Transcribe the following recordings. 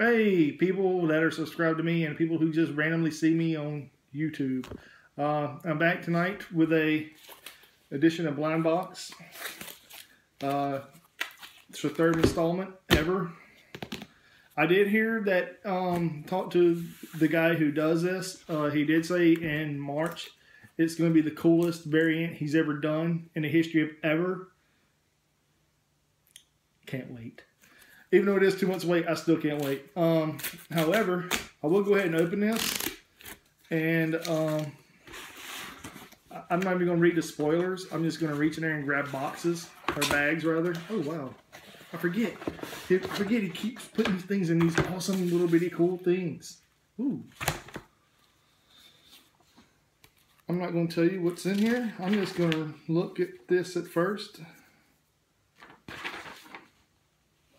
Hey, people that are subscribed to me and people who just randomly see me on YouTube. I'm back tonight with a edition of Blindbox. It's the third installment ever. I did hear that, talk to the guy who does this. He did say in March it's going to be the coolest variant he's ever done in the history of ever. Can't wait. Even though it is 2 months away, I still can't wait. However, I will go ahead and open this. And I'm not even going to read the spoilers. I'm just going to reach in there and grab boxes, or bags rather. Oh, wow. I forget. He keeps putting things in these awesome little bitty cool things. Ooh. I'm not going to tell you what's in here. I'm just going to look at this at first.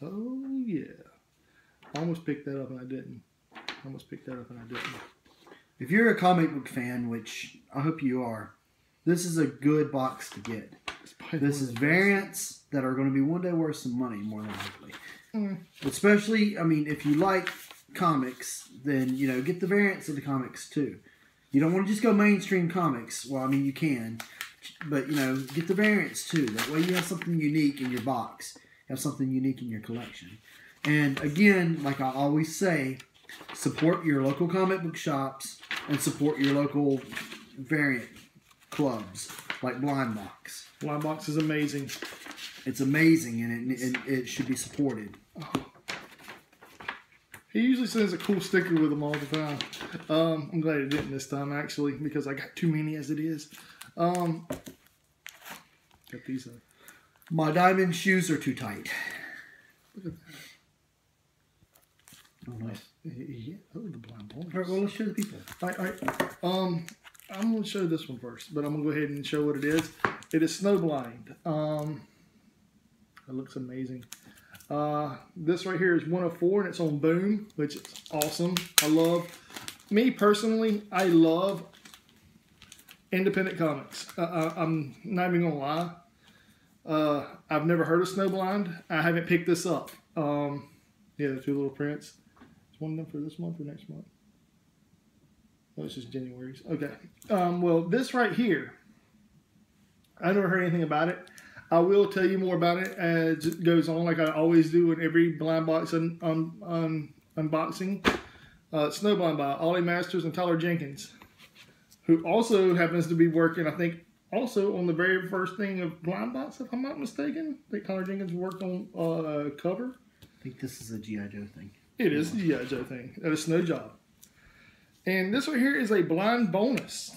Oh, yeah. I almost picked that up and I didn't. If you're a comic book fan, which I hope you are, this is a good box to get. This is variants that are going to be one day worth some money, more than likely. Especially, I mean, if you like comics, then, you know, get the variants of the comics too. You don't want to just go mainstream comics. Well, I mean, you can. But, you know, get the variants too. That way you have something unique in your box. Have something unique in your collection. And again, like I always say, support your local comic book shops and support your local variant clubs like Blindbox. Blindbox is amazing. It's amazing, and it should be supported. Oh. He usually sends a cool sticker with them all the time. I'm glad he didn't this time, actually, because I got too many as it is. Got these up. My diamond shoes are too tight. Look at that. Oh, nice. Yeah. Oh, the blind boy. All right, well, let's show the people. All right. I'm going to show this one first, but I'm going to go ahead and show what it is. It is Snowblind. It looks amazing. This right here is 1 of 4, and it's on Boom, which is awesome. Me personally, I love independent comics. I'm not even going to lie. I've never heard of Snowblind. I haven't picked this up. Yeah, the 2 little prints. Is one of them for this month or next month? Oh, it's just January's. Okay. Well, this right here, I never heard anything about it. I will tell you more about it as it goes on, like I always do in every Blindbox unboxing. Snowblind by Ollie Masters and Tyler Jenkins, who also happens to be working, I think, also on the very first thing of Blindbox, if I'm not mistaken. I think Tyler Jenkins worked on a cover. I think this is a GI Joe thing. It is a GI Joe thing. That is no job. And this right here is a blind bonus,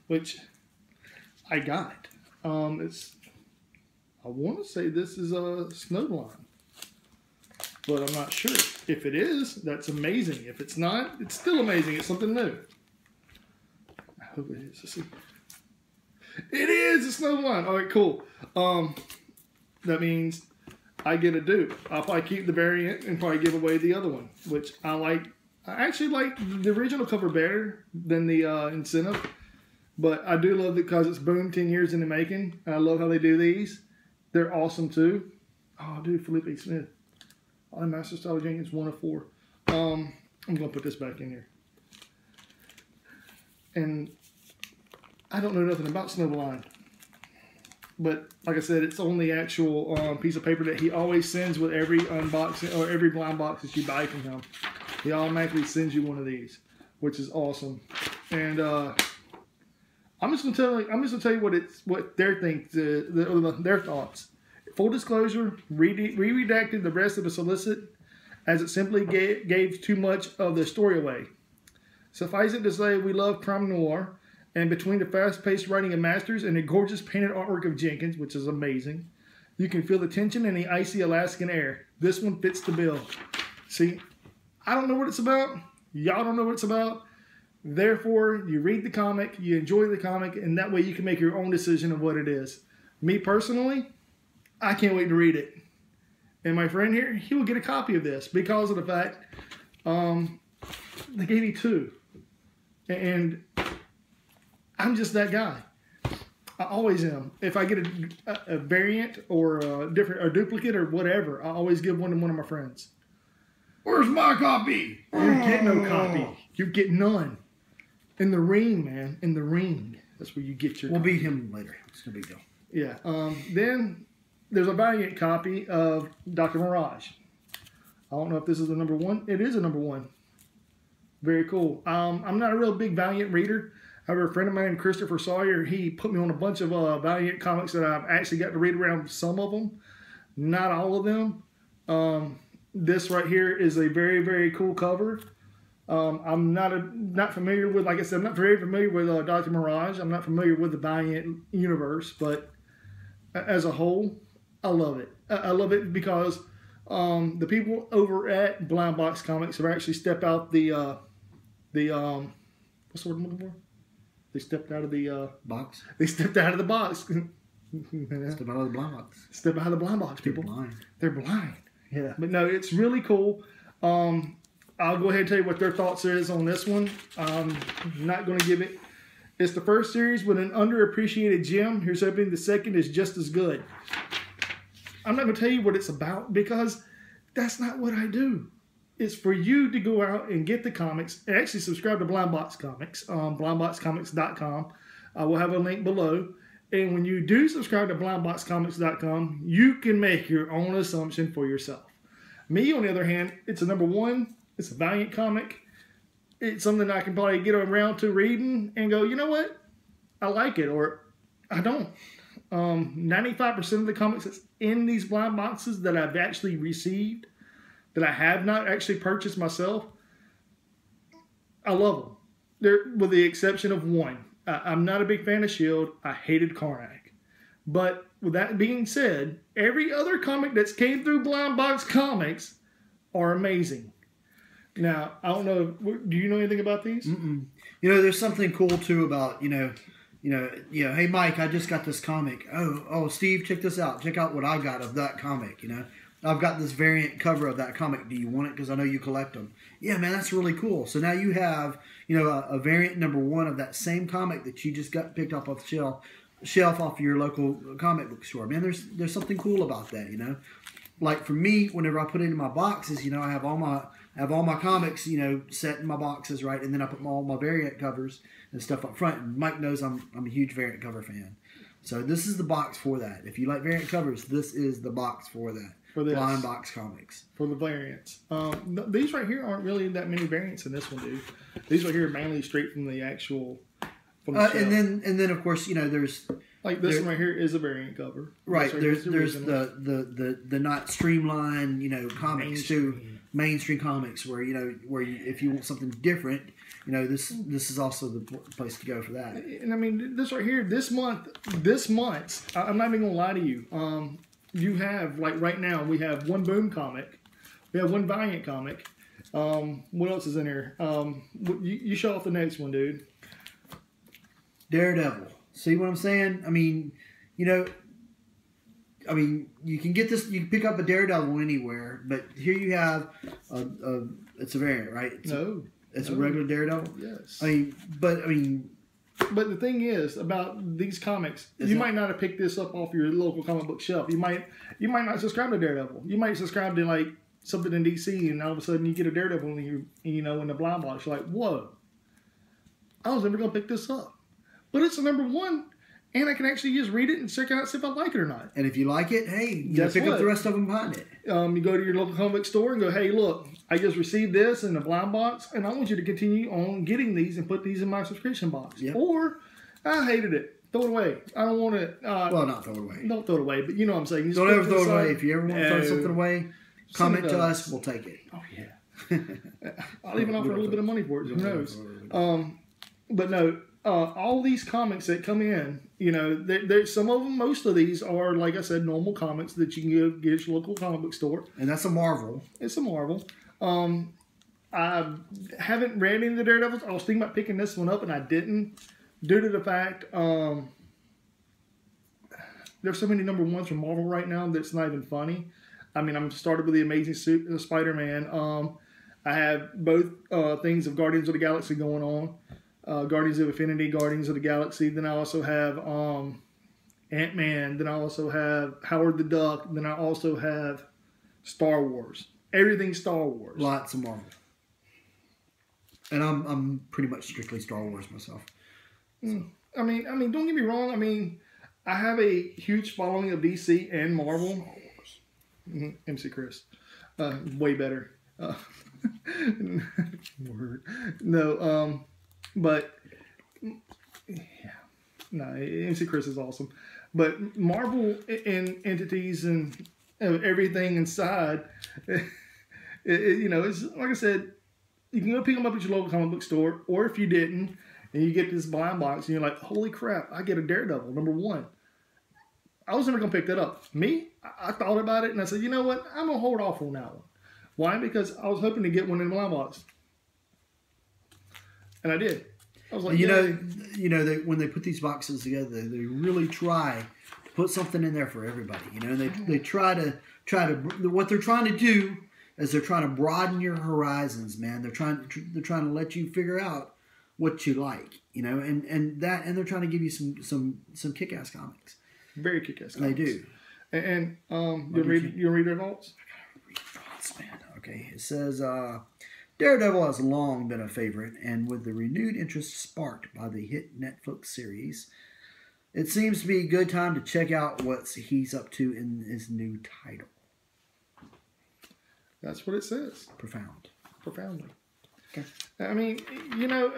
which I got. I want to say this is a Snowblind, but I'm not sure. If it is, that's amazing. If it's not, it's still amazing. It's something new. I hope it is. Let's see. It is a Snowblind. All right, cool. That means I get a dupe. I'll probably keep the variant and probably give away the other one, which I like. I actually like the original cover better than the incentive, but I do love it because it's Boom, 10 years in the making. I love how they do these. They're awesome too. Oh, dude, Felipe Smith. Ollie Masters, Tyler Jenkins, 1 of 4. I'm gonna put this back in here. And I don't know nothing about Snowblind, but like I said, it's on the actual piece of paper that he always sends with every unboxing or every blind box that you buy from him. He automatically sends you one of these, which is awesome. And I'm just gonna tell you what their thoughts. Full disclosure: redacted the rest of the solicit, as it simply gave too much of the story away. Suffice it to say, we love crime noir, and between the fast-paced writing of Masters and the gorgeous painted artwork of Jenkins, which is amazing, you can feel the tension in the icy Alaskan air. This one fits the bill. See, I don't know what it's about. Y'all don't know what it's about. Therefore, you read the comic, you enjoy the comic, and that way you can make your own decision of what it is. Me personally, I can't wait to read it. And my friend here, he will get a copy of this because of the fact they gave me 2. And I'm just that guy. I always am. If I get a variant or a duplicate or whatever, I always give one to one of my friends. Where's my copy? You get no copy. You get none. In the ring, man. In the ring. That's where you get your We'll copy. beat him later. It's no big deal. Yeah. Then there's a Valiant copy of Dr. Mirage. I don't know if this is the number one. It is a number one. Very cool. I'm not a real big Valiant reader. However, a friend of mine, Christopher Sawyer, he put me on a bunch of Valiant comics that I've actually got to read around some of them. Not all of them. This right here is a very, very cool cover. I'm not familiar with, like I said, I'm not very familiar with Dr. Mirage. I'm not familiar with the Valiant universe, but as a whole, I love it. I love it because the people over at Blindbox Comics have actually stepped out the what's the word I'm looking for? They stepped out of the box. They stepped out of the box. Step out of the blind box. Step out of the blind box, people. They're blind. They're blind. Yeah. But no, it's really cool. I'll go ahead and tell you what their thoughts is on this one. I'm not going to give it. It's the first series with an underappreciated gem. Here's hoping the second is just as good. I'm not going to tell you what it's about because that's not what I do. It's for you to go out and get the comics and actually subscribe to Blindbox Comics on blindboxcomics.com. I will have a link below. And when you do subscribe to blindboxcomics.com, you can make your own assumption for yourself. Me, on the other hand, it's a number one. It's a Valiant comic. It's something I can probably get around to reading and go, you know what? I like it or I don't. 95% of the comics that's in these blind boxes that I've actually received, that I have not actually purchased myself, I love them. They're, with the exception of one. I'm not a big fan of S.H.I.E.L.D. I hated Karnak. But with that being said, every other comic that's came through Blindbox Comics are amazing. Now, I don't know. Do you know anything about these? Mm-mm. You know, there's something cool too about hey Mike, I just got this comic. Oh, Steve, check this out. Check out what I got of that comic. You know, I've got this variant cover of that comic. Do you want it? Because I know you collect them. Yeah, man, that's really cool. So now you have a variant number one of that same comic that you just got picked up off the shelf off your local comic book store. Man, there's something cool about that. You know, like for me, whenever I put it in my boxes, I have all my comics, set in my boxes, right? And then I put all my variant covers and stuff up front. And Mike knows I'm a huge variant cover fan. So this is the box for that. If you like variant covers, this is the box for that. For this. Blindbox Comics. For the variants. These right here aren't really that many variants in this one, dude. These right here are mainly straight from the actual... From the and then of course, there's... Like this one right here is a variant cover. Right. Right there's the not streamlined, comics too. Mainstream comics where if you want something different, this is also the place to go for that. And I mean, this right here, this month, I'm not even gonna lie to you. You have, like right now, we have one Boom comic, we have one Valiant comic. What else is in here? You show off the next one, dude. Daredevil. See what I'm saying? I mean, you can get this. You can pick up a Daredevil anywhere, but here you have it's a variant, right? It's a regular Daredevil. Yes. But the thing is about these comics, you might not have picked this up off your local comic book shelf. You might not subscribe to Daredevil. You might subscribe to like something in DC, and all of a sudden you get a Daredevil, and in the blind box, you're like, whoa! I was never gonna pick this up, but it's a number one. And I can actually just read it and check it out, see if I like it or not. And if you like it, hey, pick up the rest of them behind it. You go to your local comic book store and go, hey, look, I just received this in a blind box, and I want you to continue on getting these and put these in my subscription box. Yep. Or, I hated it. Throw it away. I don't want it. Well, not throw it away. Don't throw it away, but you know what I'm saying. Don't ever throw it away. If you ever want to throw something away, comment to us. We'll take it. Oh, yeah. I'll even offer a little bit of money for it. Who knows? But no. All these comics that come in, some of them, most of these are, like I said, normal comics that you can get at your local comic book store. And that's a Marvel. It's a Marvel. I haven't read any of the Daredevils. I was thinking about picking this one up, and I didn't, due to the fact there's so many number ones from Marvel right now that's not even funny. I mean, I'm started with the Amazing Spider-Man. I have both things of Guardians of the Galaxy going on. Guardians of Infinity, Guardians of the Galaxy. Then I also have Ant-Man. Then I also have Howard the Duck. Then I also have Star Wars. everything Star Wars. Lots of Marvel. And I'm pretty much strictly Star Wars myself. So. I mean, don't get me wrong. I mean, I have a huge following of DC and Marvel. Star Wars. MC Chris, way better. Word. No, but yeah, no, MC Chris is awesome. But Marvel and entities and everything inside, you know, it's like I said, you can go pick them up at your local comic book store, or if you didn't, and you get this blind box, and you're like, holy crap, I get a Daredevil, #1. I was never going to pick that up. Me, I thought about it, and I said, you know what, I'm going to hold off on that one. Why? Because I was hoping to get one in the blind box. And I did. I was like, you know, when they put these boxes together, they really try to put something in there for everybody. You know, they try to what they're trying to do is they're trying to broaden your horizons, man. They're trying to let you figure out what you like, you know, and they're trying to give you some kick-ass comics. Very kick-ass comics. They do. And you read their notes? I gotta read the notes, man. Okay, it says Daredevil has long been a favorite, and with the renewed interest sparked by the hit Netflix series, it seems to be a good time to check out what he's up to in his new title. That's what it says. Profoundly. Okay. I mean, you know,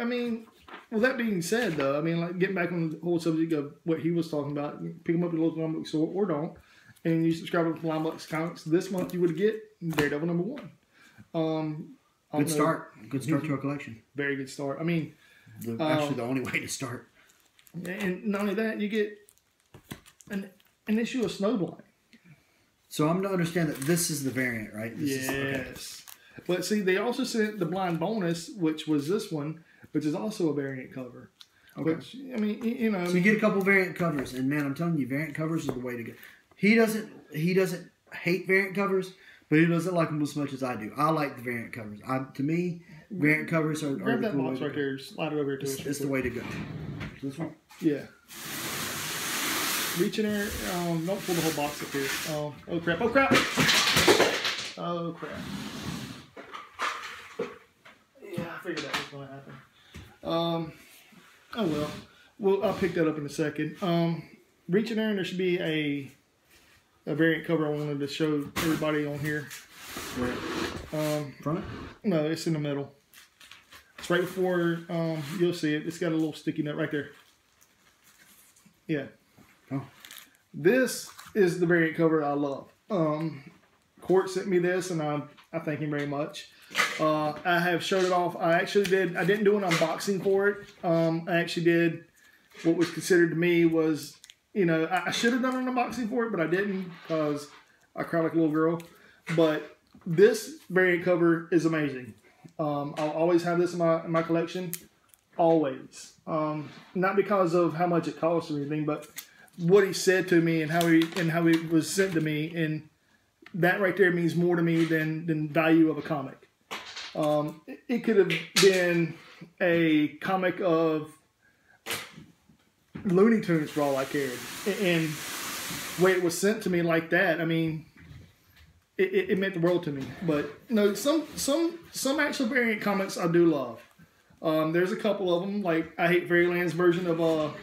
well, that being said, though, I mean, like, getting back on the whole subject of what he was talking about, pick them up at a local comic book store or don't, and you subscribe to Blindbox Comics, this month you would get Daredevil #1. Good start to our collection. Very good start. I mean, actually, the only way to start. And not only that, you get an issue of Snowblind. So I'm to understand that this is the variant, right? Yes. But see, they also sent the blind bonus, which was this one, which is also a variant cover. Okay. Which, I mean, you know. So you get a couple variant covers, and man, I'm telling you, variant covers are the way to go. He doesn't hate variant covers, but he doesn't like them as much as I do. I like the variant covers. To me, variant covers are grab the that cool box right there, slide it over here to us. It's the way to go. This one? Yeah. Reach in there. Don't pull the whole box up here. Oh crap! Oh crap! Oh crap! Yeah, I figured that was going to happen. Oh well. Well, I'll pick that up in a second. Reach in there, and there should be a variant cover I wanted to show everybody on here. Where? Front? No, it's in the middle. It's right before you'll see it. It's got a little sticky note right there. Yeah. Oh. This is the variant cover I love. Court sent me this, and I thank him very much. I have showed it off. I didn't do an unboxing for it. I actually did what was considered to me was, you know, I should have done an unboxing for it, but I didn't because I cry like a little girl. But this variant cover is amazing. I'll always have this in my collection. Always. Not because of how much it costs or anything, but what he said to me and how it was sent to me, and that right there means more to me than value of a comic. It could have been a comic of Looney Tunes for all I cared, and the way it was sent to me like that, I mean, it meant the world to me. But no, some actual variant comics I do love. There's a couple of them, like I Hate Fairyland's version of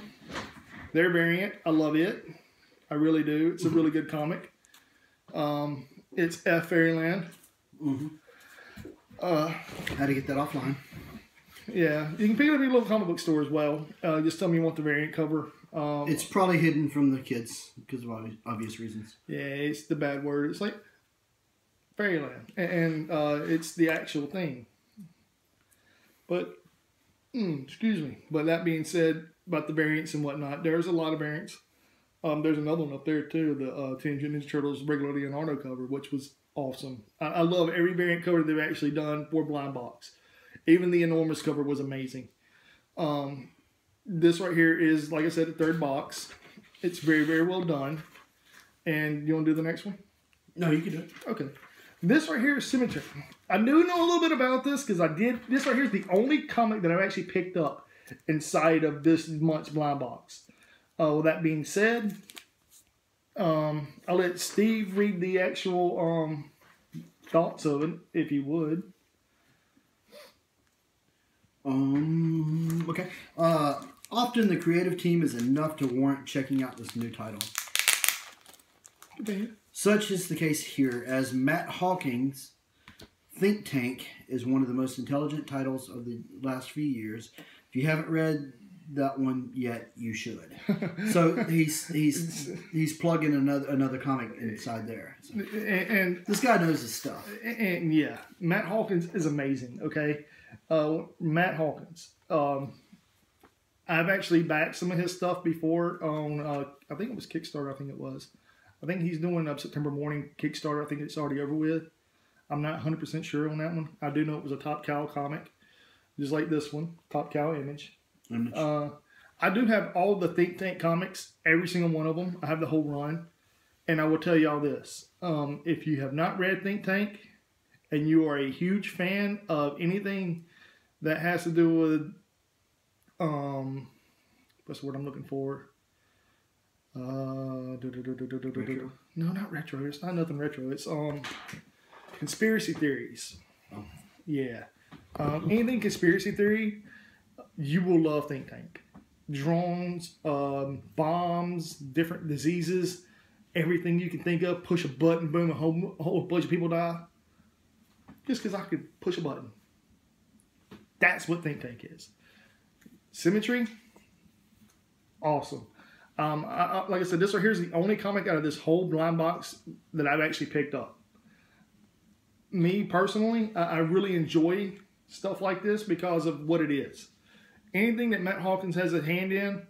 their variant. I love it. I really do. It's a really good comic. It's F Fairyland. Mm-hmm. How to get that offline? Yeah, you can pick it up at your local comic book store as well. Just tell me you want the variant cover. It's probably hidden from the kids because of obvious reasons. Yeah, it's the bad word. It's like Fairyland, and it's the actual thing. But excuse me. But that being said, about the variants and whatnot, there's a lot of variants. There's another one up there too, the Teenage Mutant Ninja Turtles regular Leonardo cover, which was awesome. I love every variant cover they've actually done for Blindbox. Even the enormous cover was amazing. This right here is, like I said, the third box. It's very, very well done. And you want to do the next one? No, you can do it. Okay. This right here is Symmetry. I do know a little bit about this because this right here is the only comic that I've actually picked up inside of this month's Blindbox. With that being said, I'll let Steve read the actual thoughts of it, if you would. Okay. Often the creative team is enough to warrant checking out this new title. Okay. Such is the case here, as Matt Hawking's Think Tank is one of the most intelligent titles of the last few years. If you haven't read that one yet, you should. So he's plugging another comic inside there. So, and this guy knows his stuff. And yeah, Matt Hawkins is amazing. Okay, Matt Hawkins. I've actually backed some of his stuff before on. I think it was Kickstarter. I think he's doing a September morning Kickstarter. I think it's already over with. I'm not 100% sure on that one. I do know it was a Top Cow comic, just like this one, Top Cow Image. I do have all the Think Tank comics, every single one of them. I have the whole run. And I will tell y'all this. If you have not read Think Tank and you are a huge fan of anything that has to do with, what's the word I'm looking for? No, not retro. It's not nothing retro. It's conspiracy theories. Oh. Yeah. Anything conspiracy theory, you will love Think Tank. Drones, bombs, different diseases, everything you can think of. Push a button, boom, a whole bunch of people die. Just because I could push a button. That's what Think Tank is. Symmetry, awesome. Like I said, this right here is the only comic out of this whole blind box that I've actually picked up. Me personally, I really enjoy stuff like this because of what it is. Anything that Matt Hawkins has a hand in,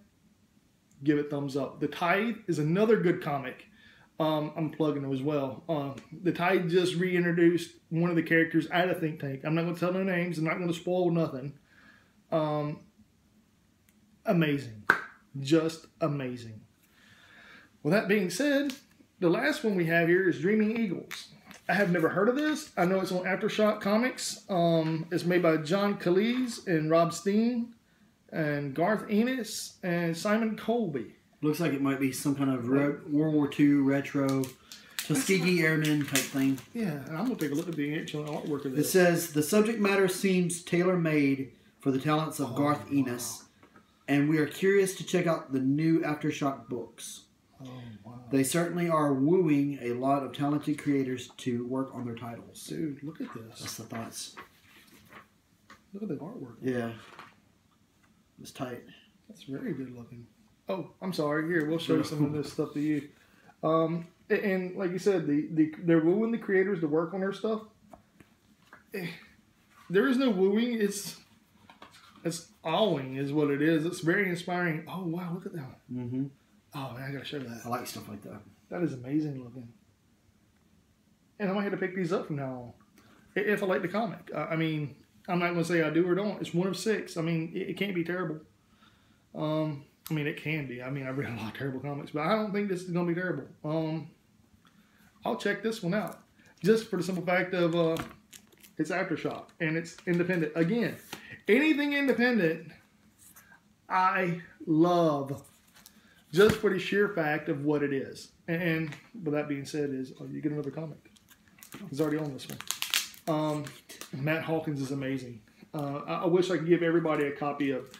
give it thumbs up. The Tide is another good comic. I'm plugging it as well. The Tide just reintroduced one of the characters out of Think Tank. I'm not going to tell no names. I'm not going to spoil nothing. Amazing. Just amazing. With that being said, the last one we have here is Dreaming Eagles. I have never heard of this. I know it's on Aftershock Comics. It's made by John Cleese and Rob Steen and Garth Ennis and Simon Colby. Looks like it might be some kind of World War II retro Tuskegee Airmen type thing. Yeah, and I'm going to take a look at the actual artwork of this. It says, the subject matter seems tailor-made for the talents of Garth Ennis, and we are curious to check out the new Aftershock books. Oh, wow. They certainly are wooing a lot of talented creators to work on their titles. Dude, look at this. That's the thoughts. Look at the artwork. Yeah. It's tight. That's very good looking. Oh, I'm sorry. Here, we'll show you some of this stuff to you. And like you said, they're wooing the creators to work on their stuff. There is no wooing. It's awing is what it is. It's very inspiring. Oh, wow. Look at that. Mm-hmm. Oh, man, I got to show that. I like stuff like that. That is amazing looking. And I might have to pick these up from now on. If I like the comic. I mean, I'm not going to say I do or don't. It's one of 6. I mean, it can't be terrible. I mean, it can be. I mean, I've read a lot of terrible comics, but I don't think this is going to be terrible. I'll check this one out. Just for the simple fact of it's Aftershock, and it's independent. Again, anything independent, I love. Just for the sheer fact of what it is. And with that being said, you get another comic. He's already on this one. Matt Hawkins is amazing. I wish I could give everybody a copy of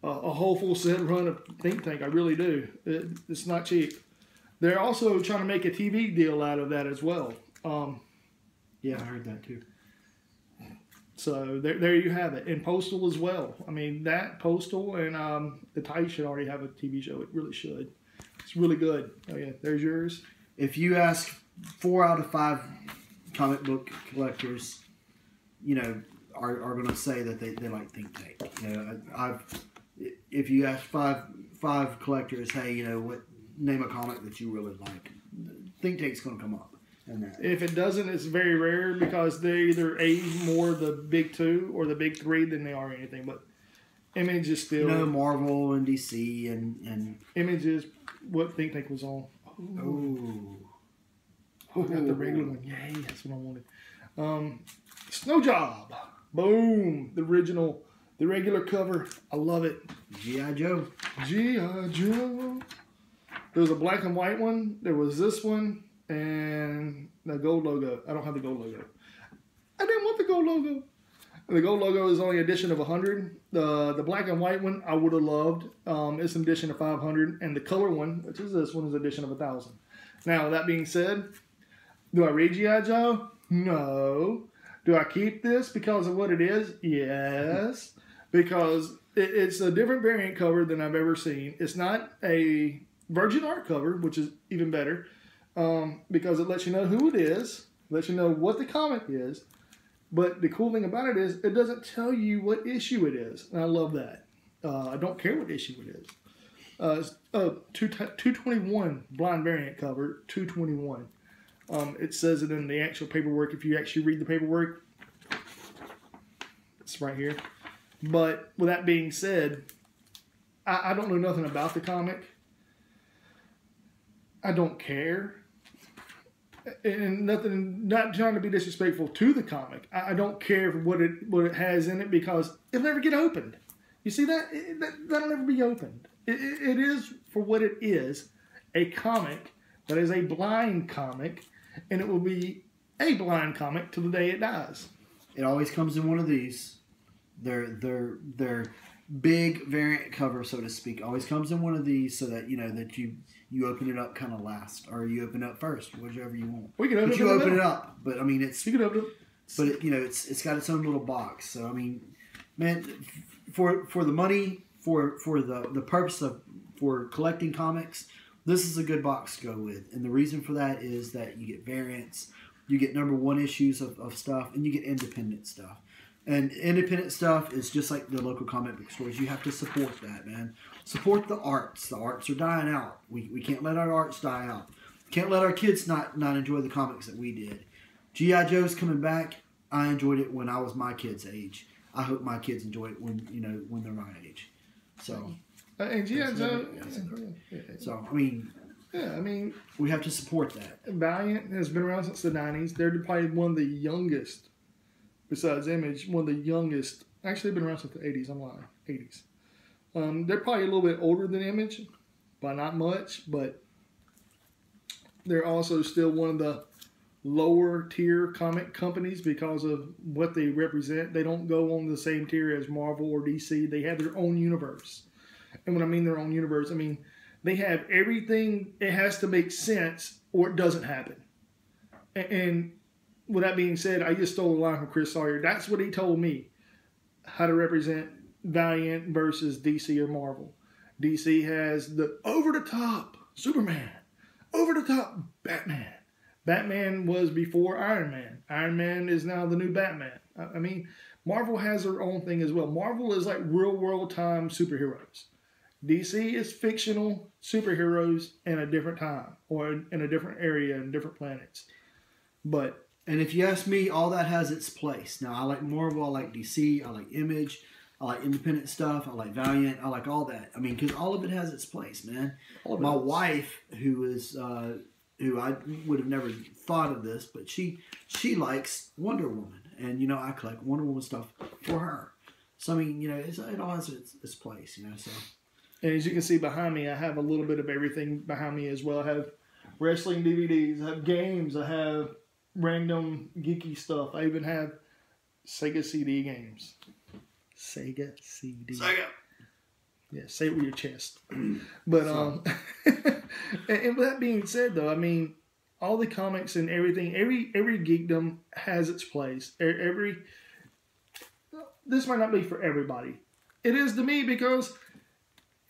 a whole full set run of Think Tank. I really do. It's not cheap. They're also trying to make a TV deal out of that as well. Yeah, I heard that too. So there you have it. And Postal as well. I mean, that Postal and the Tide should already have a TV show. It really should. It's really good. Oh, yeah. There's yours. If you ask 4 out of 5 comic book collectors, you know, are going to say that they like Think Tank. You know, if you ask five collectors, hey, you know, name a comic that you really like, Think Tank's going to come up. If it doesn't, it's very rare because they either more the big 2 or the big 3 than they are anything. But Image is still... You know, Marvel and DC and... Image is what Think Tank was on. Oh. I got the regular one. Yay, that's what I wanted. Snow Job. Boom. The original, the regular cover. I love it. GI Joe. GI Joe. There was a black and white one. There was this one. And the gold logo. I don't have the gold logo. the gold logo. The gold logo is only edition of 100. The black and white one I would have loved. It's an edition of 500, and the color one, which is this one, is edition of 1,000. Now, that being said, do I read GI Joe? No. Do I keep this because of what it is? Yes. Because it's a different variant cover than I've ever seen. It's not a virgin art cover, which is even better, because it lets you know who it is, lets you know what the comic is. But the cool thing about it is it doesn't tell you what issue it is. And I love that. I don't care what issue it is. It's 221 blind variant cover, 221. It says it in the actual paperwork. If you actually read the paperwork, it's right here. But with that being said, I don't know nothing about the comic. I don't care. And nothing, not trying to be disrespectful to the comic. I don't care for what it has in it because it'll never get opened. You see that? That'll never be opened. It is for what it is, a comic that is a blind comic, and it will be a blind comic till the day it dies. It always comes in one of these. They're big variant cover, so to speak. Always comes in one of these, so that you open it up kind of last, or you open it up first, whichever you want. We can open but it you up. Open it up. But I mean, it's you can open it. But it's got its own little box. So I mean, man, for the money, for the purpose of for collecting comics, this is a good box to go with. And the reason for that is that you get variants, you get #1 issues of stuff, and you get independent stuff. And independent stuff is just like the local comic book stores. You have to support that, man. Support the arts. The arts are dying out. We can't let our arts die out. Can't let our kids not enjoy the comics that we did. GI Joe's coming back. I enjoyed it when I was my kid's age. I hope my kids enjoy it when they're my age. So and GI Joe. So I mean, we have to support that. Valiant has been around since the 90s. They're probably one of the youngest. Besides Image, one of the youngest. Actually, they've been around since the 80s. I'm lying. 80s. They're probably a little bit older than Image, by not much, but they're also still one of the lower tier comic companies because of what they represent. They don't go on the same tier as Marvel or DC. They have their own universe. And when I mean their own universe, I mean they have everything. It has to make sense or it doesn't happen. And with that being said, I just stole a line from Chris Sawyer. That's what he told me, how to represent Valiant versus DC or Marvel. DC has the over-the-top Superman, over-the-top Batman. Batman was before Iron Man. Iron Man is now the new Batman. I mean, Marvel has their own thing as well. Marvel is like real-world time superheroes. DC is fictional superheroes in a different time or in a different area and different planets. And if you ask me, all that has its place. Now, I like Marvel, I like DC, I like Image, I like independent stuff, I like Valiant, I like all that. I mean, because all of it has its place, man. My wife, who I would have never thought of this, but she likes Wonder Woman. And, I collect Wonder Woman stuff for her. So, I mean, it all has its place, so. And as you can see behind me, I have a little bit of everything behind me as well. I have wrestling DVDs, I have games, I have random geeky stuff. I even have Sega CD games. Sega CD. Sega. Yeah, say it with your chest. But and with that being said, though, I mean, all the comics and everything, every geekdom has its place. This might not be for everybody. It is to me because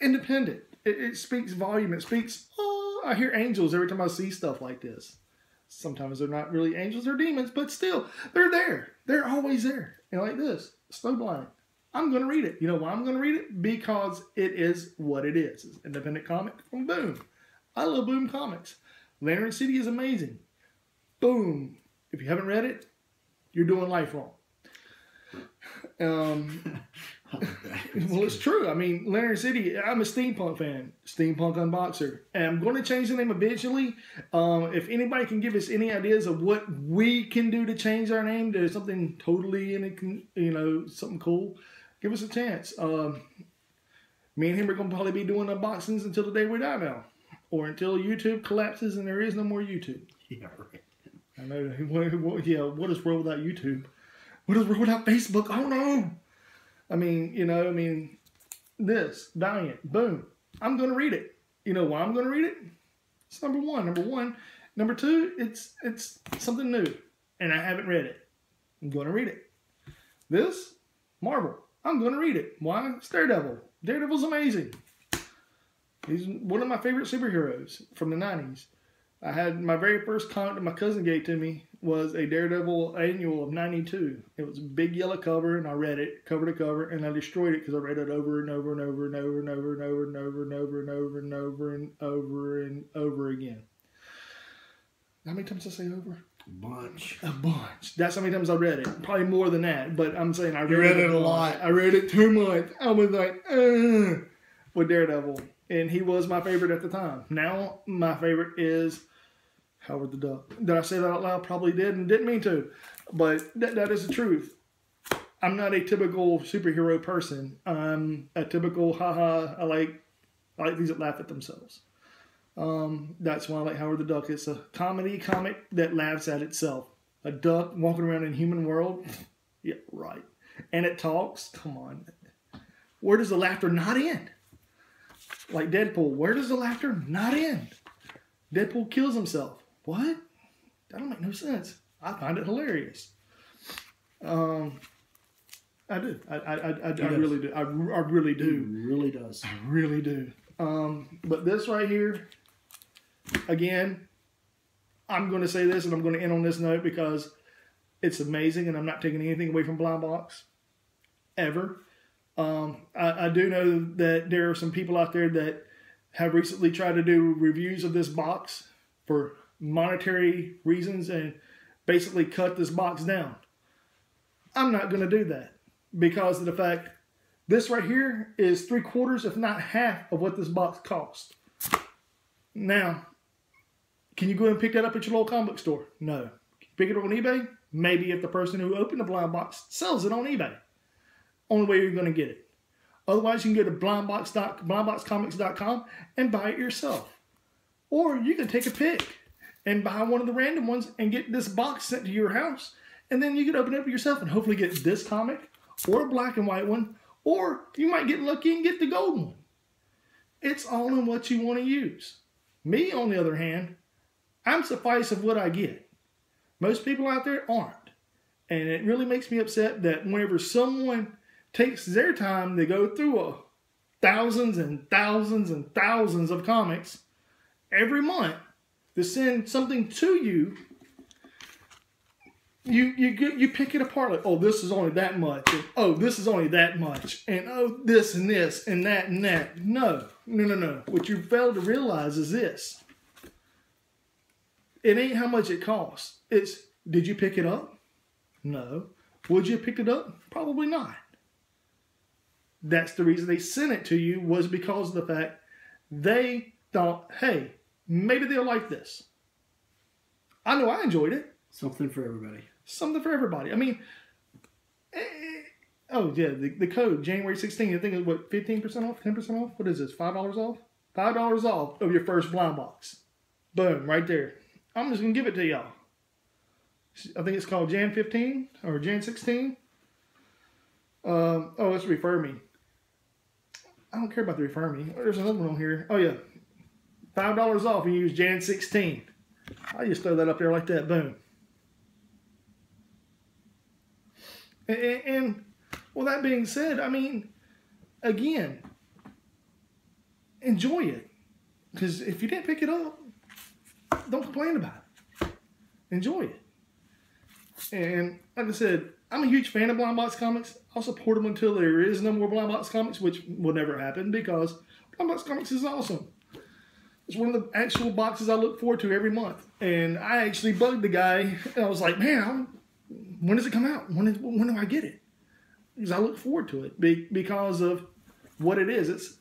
independent. It speaks volume. It speaks. Oh, I hear angels every time I see stuff like this. Sometimes they're not really angels or demons, but still, they're there. They're always there. And like this, Snowblind. I'm going to read it. You know why I'm going to read it? Because it is what it is. It's an independent comic from Boom. I love Boom Comics. Lantern City is amazing. Boom. If you haven't read it, you're doing life wrong. Well, it's true. I mean, Lantern City, I'm a steampunk fan, steampunk unboxer. And I'm going to change the name eventually. If anybody can give us any ideas of what we can do to change our name to something totally, something cool, give us a chance. Me and him are going to probably be doing unboxings until the day we die now. Or until YouTube collapses and there is no more YouTube. Yeah, right. I know. Yeah, what is world without YouTube? What is wrong without Facebook? Oh no. I mean, this, Valiant, boom. I'm going to read it. You know why I'm going to read it? It's number one. Number two, it's something new. And I haven't read it. I'm going to read it. This, Marvel. I'm going to read it. Why? It's Daredevil. Daredevil's amazing. He's one of my favorite superheroes from the 90s. I had my very first comic that my cousin gave to me was a Daredevil annual of 92. It was a big yellow cover, and I read it cover to cover, and I destroyed it because I read it over and over and over and over and over and over and over and over and over and over and over and over again. How many times did I say over? A bunch. That's how many times I read it. Probably more than that, but I'm saying I read it a lot. I read it too much. I was like, with Daredevil. And he was my favorite at the time. Now, my favorite is Howard the Duck. Did I say that out loud? Probably did and didn't mean to. But that is the truth. I'm not a typical superhero person. I'm a typical, haha, I like these that laugh at themselves. That's why I like Howard the Duck. It's a comedy comic that laughs at itself. A duck walking around in a human world? Yeah, right. And it talks? Come on. Where does the laughter not end? Like Deadpool, where does the laughter not end? Deadpool kills himself. What? That don't make no sense. I find it hilarious. I do. I really do. I really do. It really does. I really do. But this right here, again, I'm going to say this and I'm going to end on this note because it's amazing and I'm not taking anything away from Blindbox. Ever. I do know that there are some people out there that have recently tried to do reviews of this box for monetary reasons and basically cut this box down. I'm not going to do that because of the fact this right here is 3/4, if not half, of what this box cost. Now, can you go and pick that up at your local comic book store? No. Can you pick it up on eBay? Maybe if the person who opened the blind box sells it on eBay. Only way you're going to get it. Otherwise, you can go to blindboxcomics.com and buy it yourself. Or you can take a pick and buy one of the random ones and get this box sent to your house. And then you can open it up yourself and hopefully get this comic or a black and white one. Or you might get lucky and get the gold one. It's all in what you want to use. Me, on the other hand, I'm suffice of what I get. Most people out there aren't. And it really makes me upset that whenever someone takes their time to go through thousands and thousands and thousands of comics every month to send something to you, you pick it apart like, oh, this is only that much, and, oh, this is only that much, and oh, this and this and that and that. No. What you fail to realize is this. It ain't how much it costs. It's, did you pick it up? No. Would you have picked it up? Probably not. That's the reason they sent it to you, was because of the fact they thought, hey, maybe they'll like this. I know I enjoyed it. Something for everybody. Something for everybody. I mean, oh yeah, the code, January 16th, I think it's what, 15% off, 10% off? What is this, $5 off? $5 off of your first blind box. Boom, right there. I'm just going to give it to y'all. I think it's called Jan 15 or Jan 16. Oh, let's refer me. I don't care about the refer me. There's another one on here. Oh, yeah. $5 off and you use Jan 16. I just throw that up there like that. Boom. And well, that being said, I mean, again, enjoy it. Because if you didn't pick it up, don't complain about it. Enjoy it. And like I said, I'm a huge fan of Blindbox Comics. I'll support them until there is no more Blindbox Comics, which will never happen because Blindbox Comics is awesome. It's one of the actual boxes I look forward to every month. And I actually bugged the guy. And I was like, man, when does it come out? When do I get it? Because I look forward to it because of what it is. It's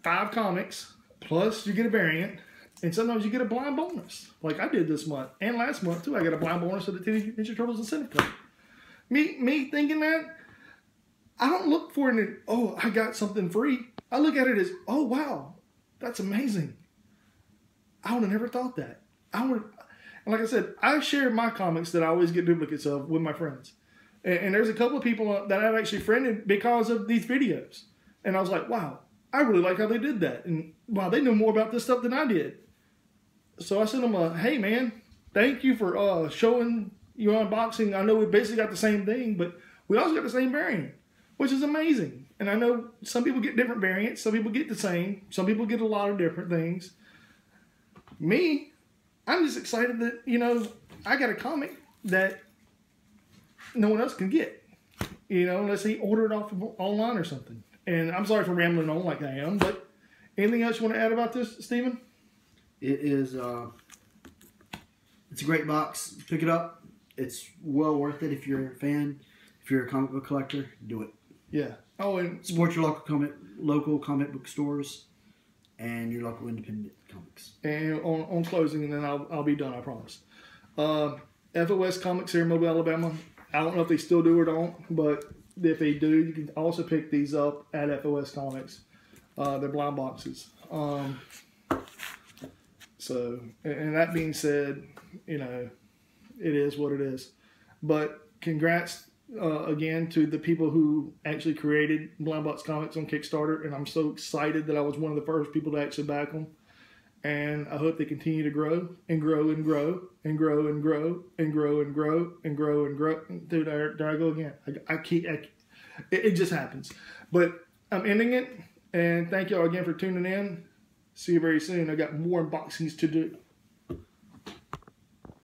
5 comics, plus you get a variant. And sometimes you get a blind bonus, like I did this month. And last month, too, I got a blind bonus of the Teenage Ninja Turtles incentive code. Me thinking that, I don't look for it, oh, I got something free. I look at it as, oh, wow, that's amazing. I would have never thought that. And like I said, I share my comics that I always get duplicates of with my friends. And there's a couple of people that I've actually friended because of these videos. And I was like, wow, I really like how they did that. And wow, they know more about this stuff than I did. So I sent them a, hey man, thank you for showing your unboxing. I know we basically got the same thing, but we also got the same variant, which is amazing. And I know some people get different variants. Some people get the same. Some people get a lot of different things. Me, I'm just excited that, you know, I got a comic that no one else can get, you know, unless they order it off of online or something. And I'm sorry for rambling on like I am, but anything else you want to add about this, Steven? It is, it's a great box. Pick it up. It's well worth it if you're a fan. If you're a comic book collector, do it. Yeah. Oh, and support your local comic book stores and your local independent comics. And on closing, and then I'll be done, I promise. FOS Comics here in Mobile, Alabama. I don't know if they still do or don't, but if they do, you can also pick these up at FOS Comics. They're blind boxes. So, and that being said, you know, it is what it is. But congrats again to the people who actually created Blindbox Comics on Kickstarter, and I'm so excited that I was one of the first people to actually back them. And I hope they continue to grow and grow and grow and grow and grow and grow and grow and grow and grow. Dude, there I go again. It just happens. But I'm ending it, and thank y'all again for tuning in. See you very soon. I got more unboxings to do.